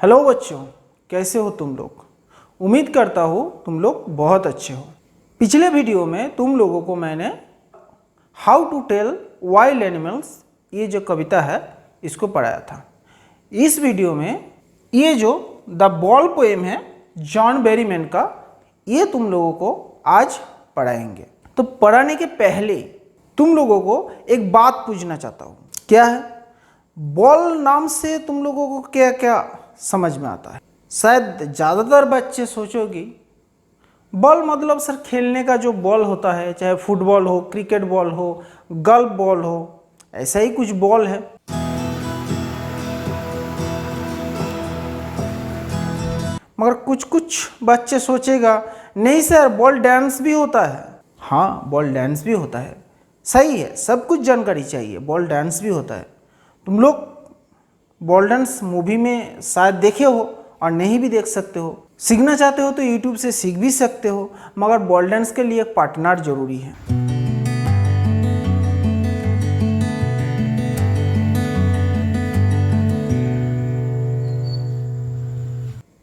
Hello बच्चों, कैसे हो तुम लोग। उम्मीद करता हूँ तुम लोग बहुत अच्छे हो। पिछले वीडियो में तुम लोगों को मैंने how to tell wild animals ये जो कविता है इसको पढ़ाया था। इस वीडियो में ये जो द बॉल पोएम है जॉन बेरीमैन का, ये तुम लोगों को आज पढ़ाएंगे। तो पढ़ाने के पहले तुम लोगों को एक बात पूछना चाहता हूँ। क्या है? बॉल नाम से तुम लोगों को क्या क्या समझ में आता है? शायद ज़्यादातर बच्चे सोचोगे बॉल मतलब सर खेलने का जो बॉल होता है, चाहे फुटबॉल हो, क्रिकेट बॉल हो, गोल्फ बॉल हो, ऐसा ही कुछ बॉल है। मगर कुछ कुछ बच्चे सोचेगा नहीं सर बॉल डांस भी होता है। हाँ, बॉल डांस भी होता है, सही है, सब कुछ जानकारी चाहिए। बॉल डांस भी होता है। तुम लोग बॉल डांस मूवी में शायद देखे हो और नहीं भी देख सकते हो। सीखना चाहते हो तो यूट्यूब से सीख भी सकते हो, मगर बॉल डांस के लिए एक पार्टनर जरूरी है।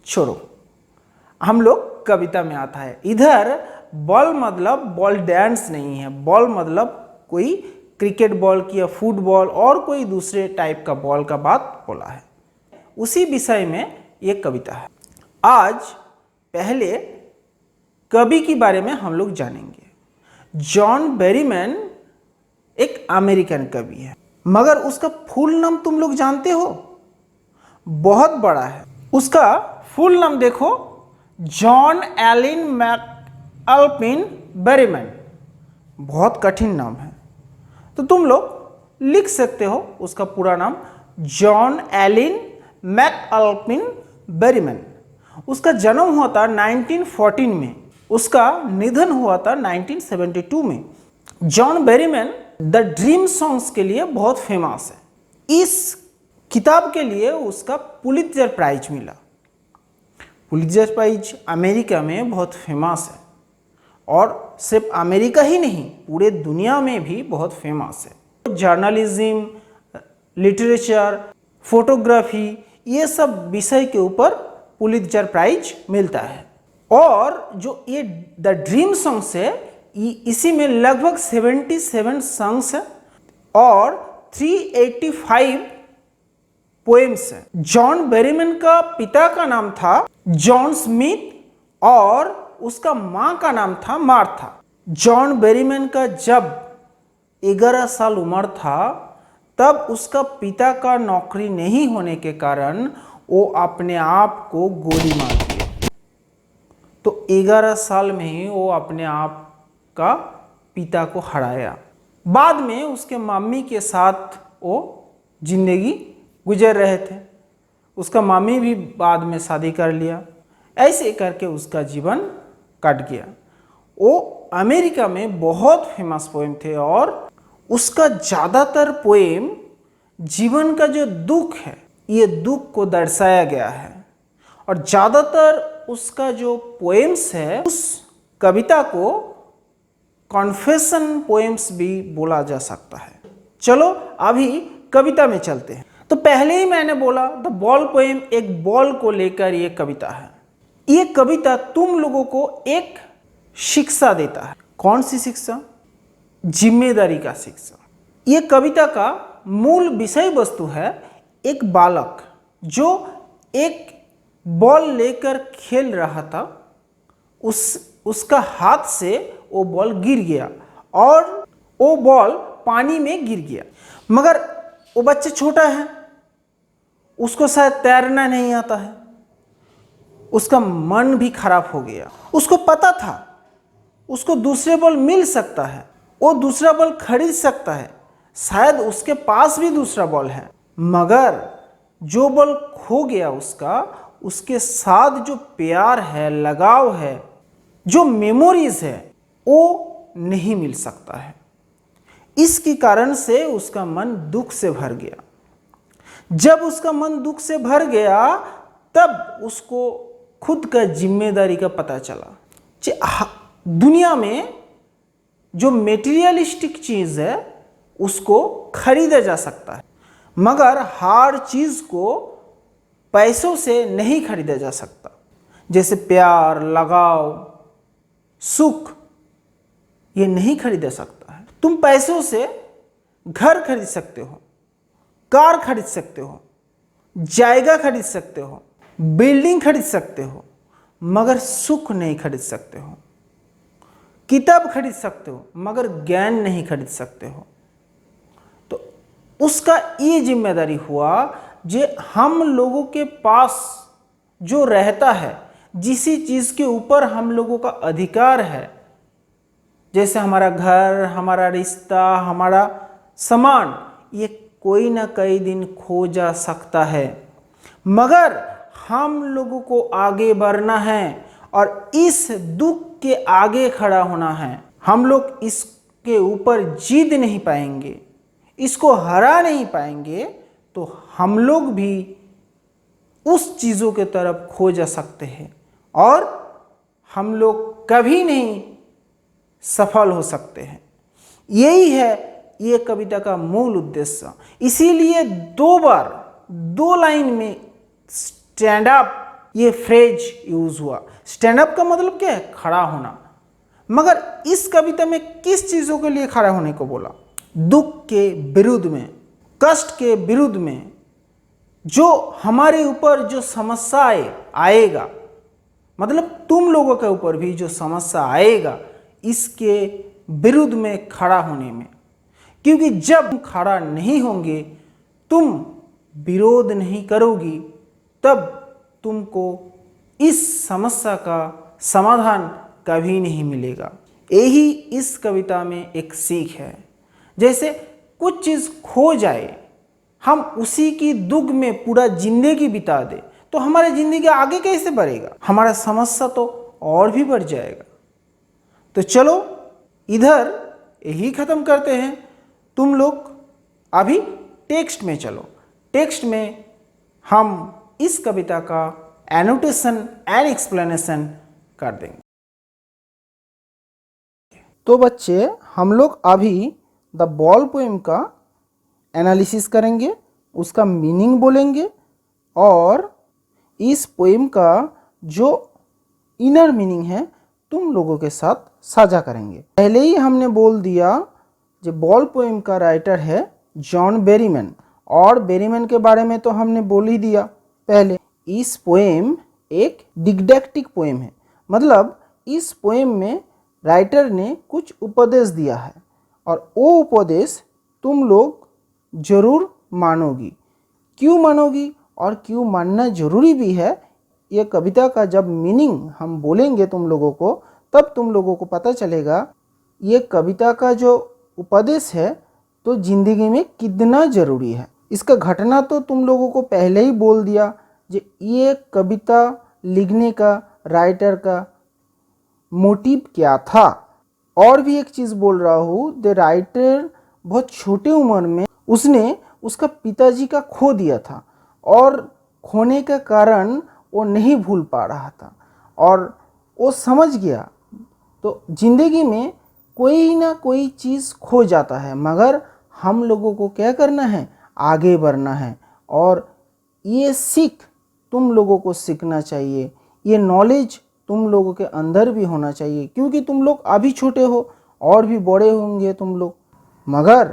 छोड़ो, हम लोग कविता में आता है। इधर बॉल मतलब बॉल डांस नहीं है, बॉल मतलब कोई क्रिकेट बॉल की या फुटबॉल और कोई दूसरे टाइप का बॉल का बात बोला है। उसी विषय में ये कविता है। आज पहले कवि के बारे में हम लोग जानेंगे। जॉन बेरीमैन एक अमेरिकन कवि है, मगर उसका फुल नाम तुम लोग जानते हो? बहुत बड़ा है। उसका फुल नाम देखो, जॉन एलिन मैकअल्पिन बेरीमैन। बहुत कठिन नाम है, तो तुम लोग लिख सकते हो उसका पूरा नाम जॉन एलिन मैकअल्पिन बेरीमैन। उसका जन्म हुआ था 1914 में, उसका निधन हुआ था 1972 में। John Berryman the dream songs के लिए बहुत फेमस है। इस किताब के लिए उसका पुलित्जर प्राइज मिला। पुलित्जर प्राइज अमेरिका में बहुत फेमस है, और सिर्फ अमेरिका ही नहीं, पूरे दुनिया में भी बहुत फेमस है। जर्नलिज्म, लिटरेचर, फोटोग्राफी, ये सब विषय के ऊपर पुलित्जर प्राइज मिलता है। और जो ये द ड्रीम सॉन्ग्स है, इसी में लगभग 77 सॉन्ग्स है और 385 पोएम्स हैं। जॉन बेरीमैन का पिता का नाम था जॉन स्मिथ और उसका मां का नाम था मार्था। जॉन बेरीमैन का जब 11 साल उम्र था, तब उसका पिता का नौकरी नहीं होने के कारण वो अपने आप को गोली मार दिया। तो 11 साल में ही वो अपने आप का पिता को हराया। बाद में उसके मम्मी के साथ वो जिंदगी गुजर रहे थे। उसका मम्मी भी बाद में शादी कर लिया। ऐसे करके उसका जीवन कट गया। वो अमेरिका में बहुत फेमस पोएम थे और उसका ज़्यादातर पोएम जीवन का जो दुख है, ये दुख को दर्शाया गया है। और ज़्यादातर उसका जो पोएम्स है, उस कविता को कॉन्फेशन पोएम्स भी बोला जा सकता है। चलो अभी कविता में चलते हैं। तो पहले ही मैंने बोला द बॉल पोएम एक बॉल को लेकर ये कविता है। ये कविता तुम लोगों को एक शिक्षा देता है। कौन सी शिक्षा? जिम्मेदारी का शिक्षा। ये कविता का मूल विषय वस्तु है एक बालक जो एक बॉल लेकर खेल रहा था। उसका हाथ से वो बॉल गिर गया और वो बॉल पानी में गिर गया। मगर वो बच्चा छोटा है, उसको शायद तैरना नहीं आता है। उसका मन भी खराब हो गया। उसको पता था उसको दूसरे बॉल मिल सकता है, वो दूसरा बॉल खरीद सकता है, शायद उसके पास भी दूसरा बॉल है। मगर जो बॉल खो गया उसके साथ जो प्यार है, लगाव है, जो मेमोरीज है, वो नहीं मिल सकता है। इसके कारण से उसका मन दुख से भर गया। जब उसका मन दुख से भर गया, तब उसको खुद का जिम्मेदारी का पता चला। दुनिया में जो मेटीरियलिस्टिक चीज़ है उसको खरीदा जा सकता है, मगर हर चीज़ को पैसों से नहीं खरीदा जा सकता। जैसे प्यार, लगाव, सुख, ये नहीं खरीदा सकता है। तुम पैसों से घर खरीद सकते हो, कार खरीद सकते हो, जायगा खरीद सकते हो, बिल्डिंग खरीद सकते हो, मगर सुख नहीं खरीद सकते हो। किताब खरीद सकते हो मगर ज्ञान नहीं खरीद सकते हो। तो उसका ये जिम्मेदारी हुआ जो हम लोगों के पास जो रहता है, जिस चीज़ के ऊपर हम लोगों का अधिकार है, जैसे हमारा घर, हमारा रिश्ता, हमारा सामान, ये कोई ना कई दिन खो जा सकता है, मगर हम लोगों को आगे बढ़ना है और इस दुख के आगे खड़ा होना है। हम लोग इसके ऊपर जीत नहीं पाएंगे, इसको हरा नहीं पाएंगे, तो हम लोग भी उस चीज़ों के तरफ खो जा सकते हैं और हम लोग कभी नहीं सफल हो सकते हैं। यही है ये कविता का मूल उद्देश्य। इसीलिए 2 बार 2 लाइन में स्टैंड अप ये फ्रेज यूज हुआ। स्टैंड अप का मतलब क्या है? खड़ा होना। मगर इस कविता में किस चीज़ों के लिए खड़ा होने को बोला? दुख के विरुद्ध में, कष्ट के विरुद्ध में, जो हमारे ऊपर जो समस्याएं आएगा, मतलब तुम लोगों के ऊपर भी जो समस्या आएगा, इसके विरुद्ध में खड़ा होने में। क्योंकि जब खड़ा नहीं होंगे, तुम विरोध नहीं करोगी, तब तुमको इस समस्या का समाधान कभी नहीं मिलेगा। यही इस कविता में एक सीख है। जैसे कुछ चीज़ खो जाए, हम उसी की दुख में पूरा जिंदगी बिता दे, तो हमारी जिंदगी आगे कैसे बढ़ेगा? हमारा समस्या तो और भी बढ़ जाएगा। तो चलो इधर यही ख़त्म करते हैं। तुम लोग अभी टेक्स्ट में चलो। टेक्स्ट में हम इस कविता का एनोटेशन एंड एक्सप्लेनेशन कर देंगे। तो बच्चे, हम लोग अभी द बॉल पोएम का एनालिसिस करेंगे, उसका मीनिंग बोलेंगे और इस पोएम का जो इनर मीनिंग है तुम लोगों के साथ साझा करेंगे। पहले ही हमने बोल दिया जो बॉल पोएम का राइटर है जॉन बेरीमैन, और बेरीमैन के बारे में तो हमने बोल ही दिया पहले। इस पोएम एक डिडैक्टिक पोएम है, मतलब इस पोएम में राइटर ने कुछ उपदेश दिया है और वो उपदेश तुम लोग जरूर मानोगी। क्यों मानोगी और क्यों मानना जरूरी भी है, ये कविता का जब मीनिंग हम बोलेंगे तुम लोगों को, तब तुम लोगों को पता चलेगा ये कविता का जो उपदेश है तो जिंदगी में कितना ज़रूरी है। इसका घटना तो तुम लोगों को पहले ही बोल दिया, जो ये कविता लिखने का राइटर का मोटिव क्या था। और भी एक चीज़ बोल रहा हूँ, द राइटर बहुत छोटे उम्र में उसने उसका पिताजी का खो दिया था और खोने का कारण वो नहीं भूल पा रहा था और वो समझ गया। तो ज़िंदगी में कोई ना कोई चीज़ खो जाता है, मगर हम लोगों को क्या करना है? आगे बढ़ना है। और ये सीख तुम लोगों को सीखना चाहिए, ये नॉलेज तुम लोगों के अंदर भी होना चाहिए, क्योंकि तुम लोग अभी छोटे हो और भी बड़े होंगे तुम लोग, मगर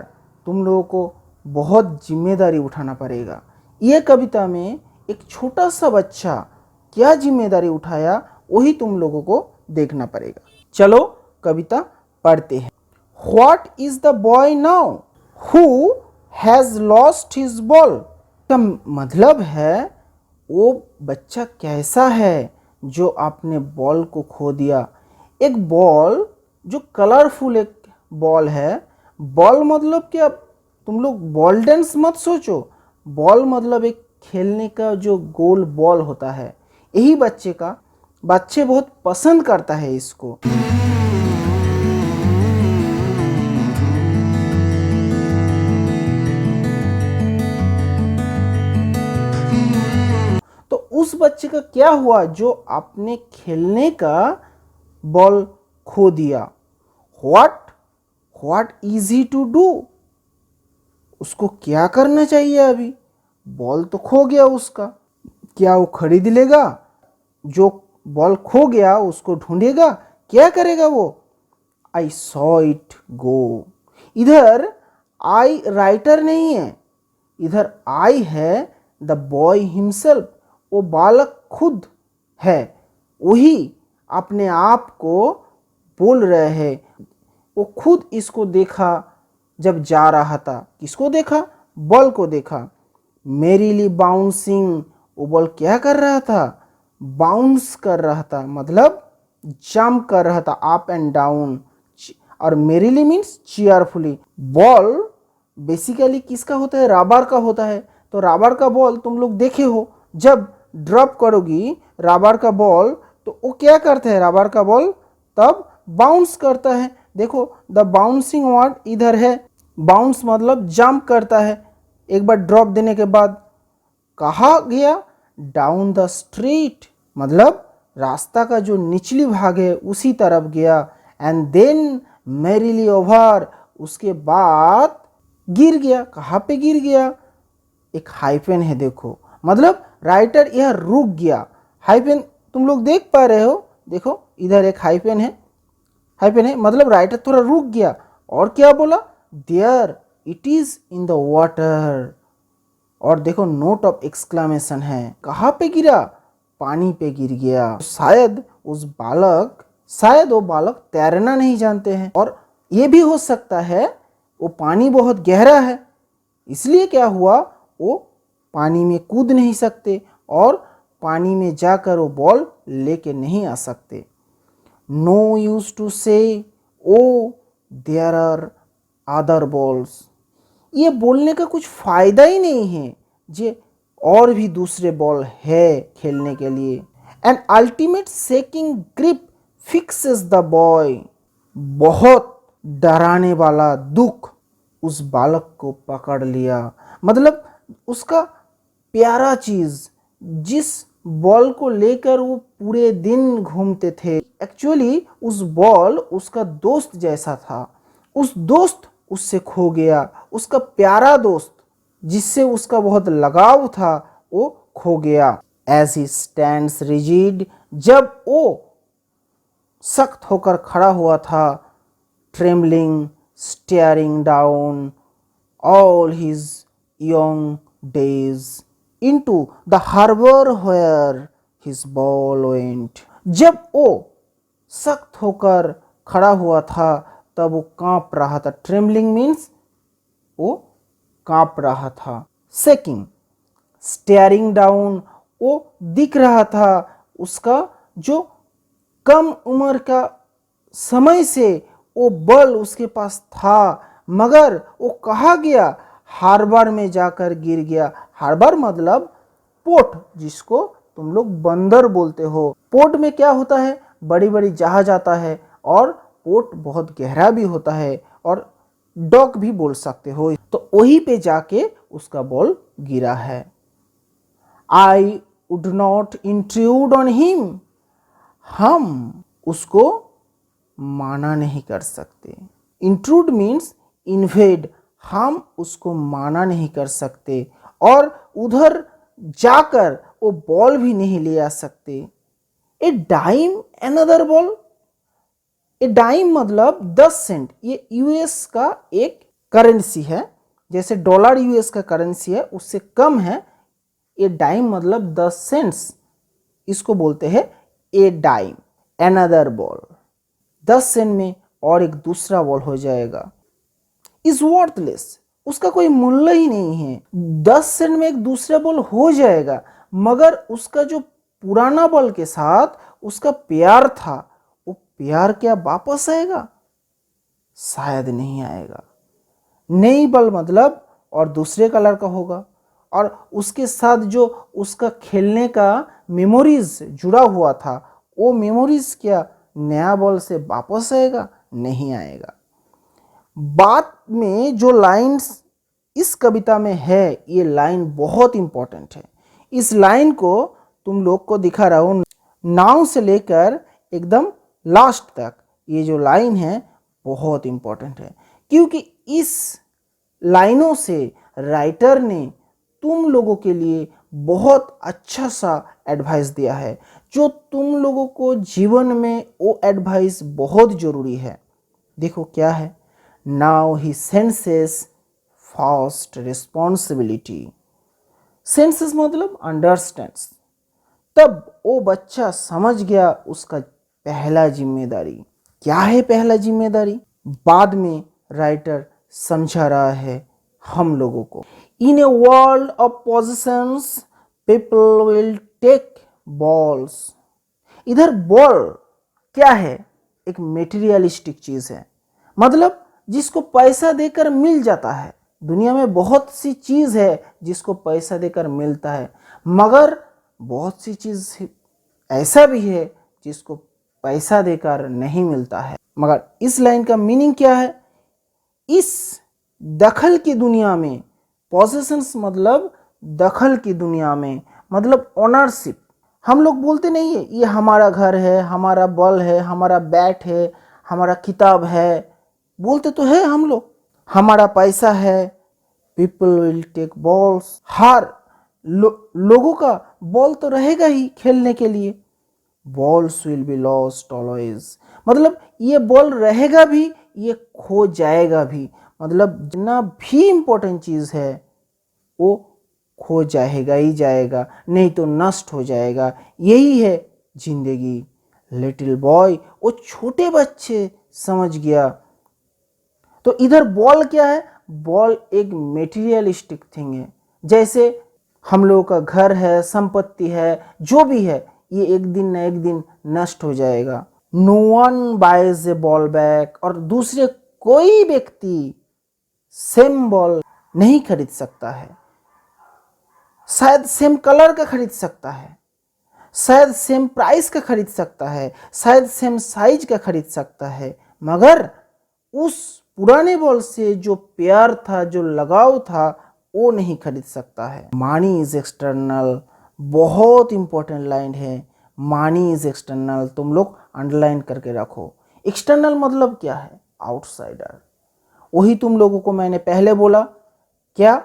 तुम लोगों को बहुत जिम्मेदारी उठाना पड़ेगा। ये कविता में एक छोटा सा बच्चा क्या जिम्मेदारी उठाया, वही तुम लोगों को देखना पड़ेगा। चलो कविता पढ़ते हैं। What is the boy now who has lost his ball? का मतलब है वो बच्चा कैसा है जो आपने बॉल को खो दिया। एक बॉल जो कलरफुल एक बॉल है। बॉल मतलब क्या, तुम लोग बॉल डांस मत सोचो। बॉल मतलब एक खेलने का जो गोल बॉल होता है। यही बच्चे बहुत पसंद करता है इसको। तो उस बच्चे का क्या हुआ जो आपने खेलने का बॉल खो दिया। What is he to do, उसको क्या करना चाहिए? अभी बॉल तो खो गया उसका। क्या वो खरीद लेगा? जो बॉल खो गया उसको ढूंढेगा? क्या करेगा वो? I saw it go. इधर आई राइटर नहीं है, इधर आई है द बॉय हिमसेल्फ, वो बालक खुद है, वही अपने आप को बोल रहे हैं। वो खुद इसको देखा जब जा रहा था। किसको देखा? बॉल को देखा। मेरीली बाउंसिंग, वो बॉल क्या कर रहा था? बाउंस कर रहा था, मतलब जंप कर रहा था अप एंड डाउन। और merrily means cheerfully. Ball basically किसका होता है? रबर का होता है। तो रबर का बॉल तुम लोग देखे हो, जब ड्रॉप करोगी रबर का बॉल तो वो क्या करता है? रबर का बॉल तब बाउंस करता है। देखो द बाउंसिंग वर्ड इधर है। बाउंस मतलब जंप करता है एक बार ड्रॉप देने के बाद। कहाँ गया? डाउन द स्ट्रीट, मतलब रास्ता का जो निचली भाग है उसी तरफ गया। एंड देन मैरीली ओवर, उसके बाद गिर गया। कहाँ पे गिर गया? एक हाइफन है देखो, मतलब राइटर यह रुक गया। हाइफन तुम लोग देख पा रहे हो, देखो इधर एक हाइफन है, हाइफन है मतलब राइटर थोड़ा रुक गया। और क्या बोला? There it is in the water. और देखो नोट ऑफ एक्सक्लेमेशन है। कहाँ पे गिरा? पानी पे गिर गया। शायद वो बालक तैरना नहीं जानते हैं, और ये भी हो सकता है वो पानी बहुत गहरा है, इसलिए क्या हुआ, वो पानी में कूद नहीं सकते और पानी में जाकर वो बॉल लेके नहीं आ सकते। नो यूज टू से oh there are other balls, ये बोलने का कुछ फायदा ही नहीं है जे और भी दूसरे बॉल है खेलने के लिए। An ultimate shaking grip fixes the boy, बहुत डराने वाला दुख उस बालक को पकड़ लिया। मतलब उसका प्यारा चीज, जिस बॉल को लेकर वो पूरे दिन घूमते थे, एक्चुअली उस बॉल उसका दोस्त जैसा था। उस दोस्त उससे खो गया, उसका प्यारा दोस्त जिससे उसका बहुत लगाव था वो खो गया। एज ही स्टैंड्स रिजिड, जब वो सख्त होकर खड़ा हुआ था, trembling steering down all his young days into the harbor where his ball went। जब वो सख्त होकर खड़ा हुआ था तब वो कांप रहा था। ट्रेमलिंग मीन्स वो कांप रहा था। सेकिंग स्टेयरिंग डाउन, वो दिख रहा था उसका जो कम उम्र का समय से वो बल उसके पास था, मगर वो कहाँ गया? हार्बर में जाकर गिर गया। हार्बर मतलब पोर्ट, जिसको तुम लोग बंदर बोलते हो। पोर्ट में क्या होता है? बड़ी बड़ी जहाज आता है, और पोर्ट बहुत गहरा भी होता है, और डॉक भी बोल सकते हो। तो वहीं पे जाके उसका बॉल गिरा है। I would not intrude on him, हम उसको माना नहीं कर सकते। इंट्रूड मीन्स इन्वेड, हम उसको माना नहीं कर सकते, और उधर जाकर वो बॉल भी नहीं ले आ सकते। ए डाइम अनदर बॉल, ए डाइम मतलब 10 सेंट, ये यूएस का एक करेंसी है, जैसे डॉलर यूएस का करेंसी है उससे कम है। ए डाइम मतलब 10 सेंट्स, इसको बोलते हैं ए डाइम। अनदर बॉल, 10 सेंट में और एक दूसरा बॉल हो जाएगा। इज वर्थलेस, उसका कोई मूल्य ही नहीं है। 10 सेंट में एक दूसरा बॉल हो जाएगा, मगर उसका जो पुराना बॉल के साथ उसका प्यार था, वो प्यार क्या वापस आएगा? शायद नहीं आएगा। नई बॉल मतलब और दूसरे कलर का होगा, और उसके साथ जो उसका खेलने का मेमोरीज जुड़ा हुआ था, वो मेमोरीज क्या नया बॉल से वापस आएगा? नहीं आएगा। बात में जो लाइन्स इस कविता में है, ये लाइन बहुत इंपॉर्टेंट है। इस लाइन को तुम लोग को दिखा रहा हूँ, नाव से लेकर एकदम लास्ट तक ये जो लाइन है बहुत इंपॉर्टेंट है, क्योंकि इस लाइनों से राइटर ने तुम लोगों के लिए बहुत अच्छा सा एडवाइस दिया है, जो तुम लोगों को जीवन में वो एडवाइस बहुत ज़रूरी है। देखो क्या है, now he senses fast responsibility. Senses मतलब अंडरस्टैंड्स। तब वो बच्चा समझ गया उसका पहला जिम्मेदारी क्या है। पहला जिम्मेदारी बाद में राइटर समझा रहा है हम लोगों को। In a world of positions people will take balls. इधर बॉल क्या है, एक मेटीरियलिस्टिक चीज है, मतलब जिसको पैसा देकर मिल जाता है। दुनिया में बहुत सी चीज है जिसको पैसा देकर मिलता है, मगर बहुत सी चीज ऐसा भी है जिसको पैसा देकर नहीं मिलता है। मगर इस लाइन का मीनिंग क्या है, इस दखल की दुनिया में, पॉसेशंस मतलब दखल की दुनिया में, मतलब ओनरशिप। हम लोग बोलते नहीं है ये हमारा घर है, हमारा बॉल है, हमारा बैट है, हमारा किताब है, बोलते तो है हम लोग, हमारा पैसा है। पीपल विल टेक बॉल्स, हर लोगों का बॉल तो रहेगा ही खेलने के लिए। Balls will be lost always, मतलब ये बॉल रहेगा भी, ये खो जाएगा भी, मतलब जितना भी इम्पोर्टेंट चीज़ है वो खो जाएगा ही जाएगा, नहीं तो नष्ट हो जाएगा। यही है जिंदगी। लिटिल बॉय, वो छोटे बच्चे समझ गया। तो इधर बॉल क्या है, बॉल एक मेटीरियलिस्टिक थिंग है। जैसे हम लोगों का घर है, संपत्ति है, जो भी है, ये एक दिन न एक दिन नष्ट हो जाएगा। नो वन बाइज ए बॉल बैक, और दूसरे कोई व्यक्ति सेम बॉल नहीं खरीद सकता है। शायद सेम कलर का खरीद सकता है, शायद सेम प्राइस का खरीद सकता है, शायद सेम साइज का खरीद सकता है, मगर उस पुराने बॉल से जो प्यार था, जो लगाव था, वो नहीं खरीद सकता है। मनी इज एक्सटर्नल, बहुत इंपॉर्टेंट लाइन है। मनी इज एक्सटर्नल, तुम लोग अंडरलाइन करके रखो। एक्सटर्नल मतलब क्या है, आउटसाइडर। वही तुम लोगों को मैंने पहले बोला, क्या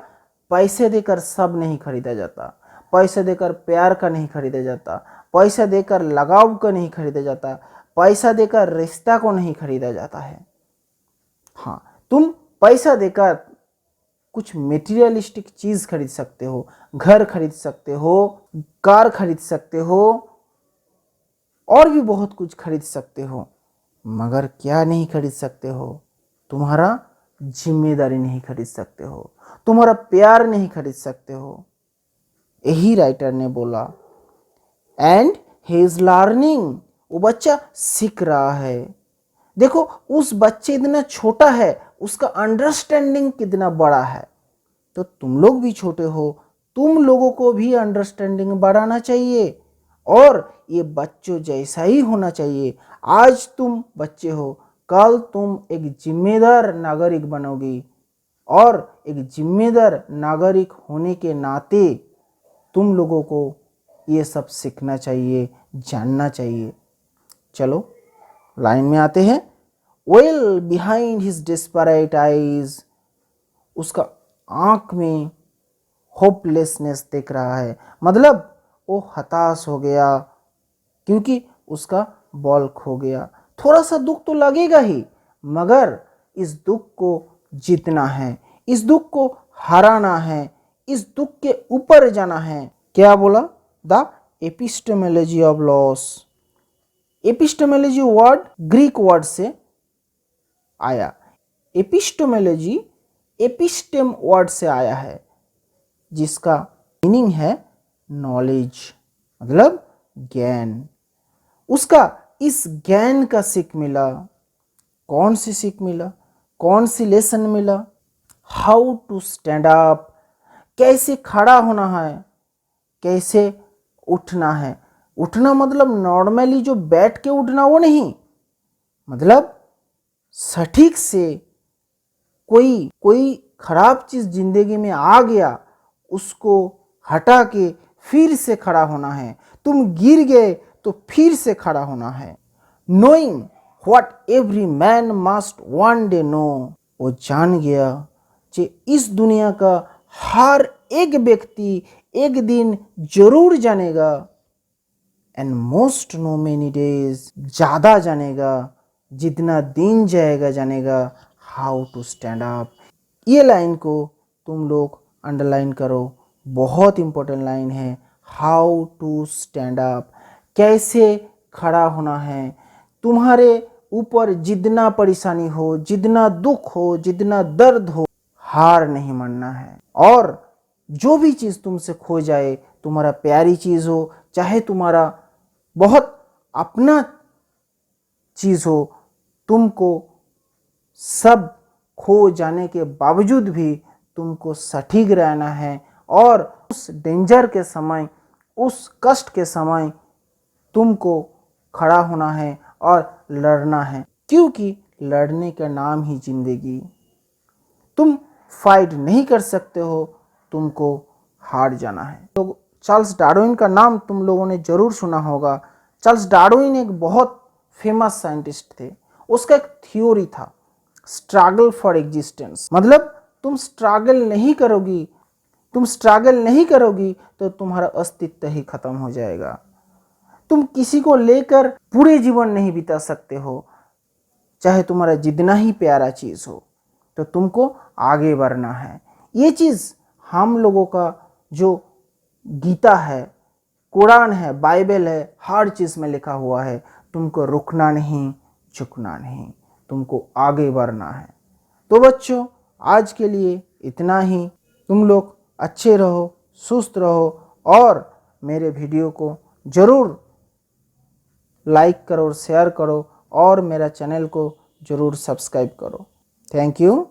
पैसे देकर सब नहीं खरीदा जाता, पैसे देकर प्यार का नहीं खरीदा जाता, पैसा देकर लगाव का नहीं खरीदा जाता, पैसा देकर रिश्ता को नहीं खरीदा जाता है। हाँ, तुम पैसा देकर कुछ मेटीरियलिस्टिक चीज खरीद सकते हो, घर खरीद सकते हो, कार खरीद सकते हो, और भी बहुत कुछ खरीद सकते हो, मगर क्या नहीं खरीद सकते हो, तुम्हारा जिम्मेदारी नहीं खरीद सकते हो, तुम्हारा प्यार नहीं खरीद सकते हो। यही राइटर ने बोला। एंड ही इज लर्निंग, वो बच्चा सीख रहा है। देखो उस बच्चे इतना छोटा है, उसका अंडरस्टैंडिंग कितना बड़ा है। तो तुम लोग भी छोटे हो, तुम लोगों को भी अंडरस्टैंडिंग बढ़ाना चाहिए, और ये बच्चों जैसा ही होना चाहिए। आज तुम बच्चे हो, कल तुम एक जिम्मेदार नागरिक बनोगी, और एक जिम्मेदार नागरिक होने के नाते तुम लोगों को ये सब सीखना चाहिए, जानना चाहिए। चलो लाइन में आते हैं। Well behind his desperate eyes, उसका आंख में होपलेसनेस दिख रहा है, मतलब वो हताश हो गया क्योंकि उसका बॉल खो गया। थोड़ा सा दुख तो लगेगा ही, मगर इस दुख को जीतना है, इस दुख को हराना है, इस दुख के ऊपर जाना है। क्या बोला, the epistemology of loss. Epistemology word Greek word से आया। एपिस्टेमोलॉजी एपिस्टेम वर्ड से आया है, जिसका मीनिंग है नॉलेज, मतलब ज्ञान। उसका इस ज्ञान का सीख मिला। कौन सी सीख मिला, कौन सी लेसन मिला, हाउ टू स्टैंड अप, कैसे खड़ा होना है, कैसे उठना है। उठना मतलब नॉर्मली जो बैठ के उठना वो नहीं, मतलब सटीक से कोई खराब चीज जिंदगी में आ गया, उसको हटा के फिर से खड़ा होना है। तुम गिर गए तो फिर से खड़ा होना है। Knowing what every man must one day know, वो जान गया कि इस दुनिया का हर एक व्यक्ति एक दिन जरूर जानेगा, and most know many days, ज़्यादा जानेगा, जितना दिन जाएगा जानेगा, हाउ टू स्टैंड अप। ये लाइन को तुम लोग अंडरलाइन करो, बहुत इंपॉर्टेंट लाइन है। हाउ टू स्टैंड अप, कैसे खड़ा होना है। तुम्हारे ऊपर जितना परेशानी हो, जितना दुख हो, जितना दर्द हो, हार नहीं मानना है। और जो भी चीज़ तुमसे खो जाए, तुम्हारा प्यारी चीज़ हो, चाहे तुम्हारा बहुत अपना चीज़ हो, तुमको सब खो जाने के बावजूद भी तुमको सटीक रहना है। और उस डेंजर के समय, उस कष्ट के समय तुमको खड़ा होना है और लड़ना है, क्योंकि लड़ने का नाम ही जिंदगी। तुम फाइट नहीं कर सकते हो, तुमको हार जाना है। तो चार्ल्स डार्विन का नाम तुम लोगों ने जरूर सुना होगा। चार्ल्स डार्विन एक बहुत फेमस साइंटिस्ट थे। उसका एक थ्योरी था, स्ट्रगल फॉर एग्जिस्टेंस। मतलब तुम स्ट्रगल नहीं करोगी, तुम स्ट्रगल नहीं करोगी तो तुम्हारा अस्तित्व ही खत्म हो जाएगा। तुम किसी को लेकर पूरे जीवन नहीं बिता सकते हो, चाहे तुम्हारा जितना ही प्यारा चीज़ हो। तो तुमको आगे बढ़ना है। ये चीज़ हम लोगों का जो गीता है, कुरान है, बाइबल है, हर चीज़ में लिखा हुआ है। तुमको रुकना नहीं, झुकना नहीं, तुमको आगे बढ़ना है। तो बच्चों, आज के लिए इतना ही। तुम लोग अच्छे रहो, सुस्त रहो, और मेरे वीडियो को ज़रूर लाइक करो, शेयर करो, और मेरा चैनल को ज़रूर सब्सक्राइब करो। Thank you.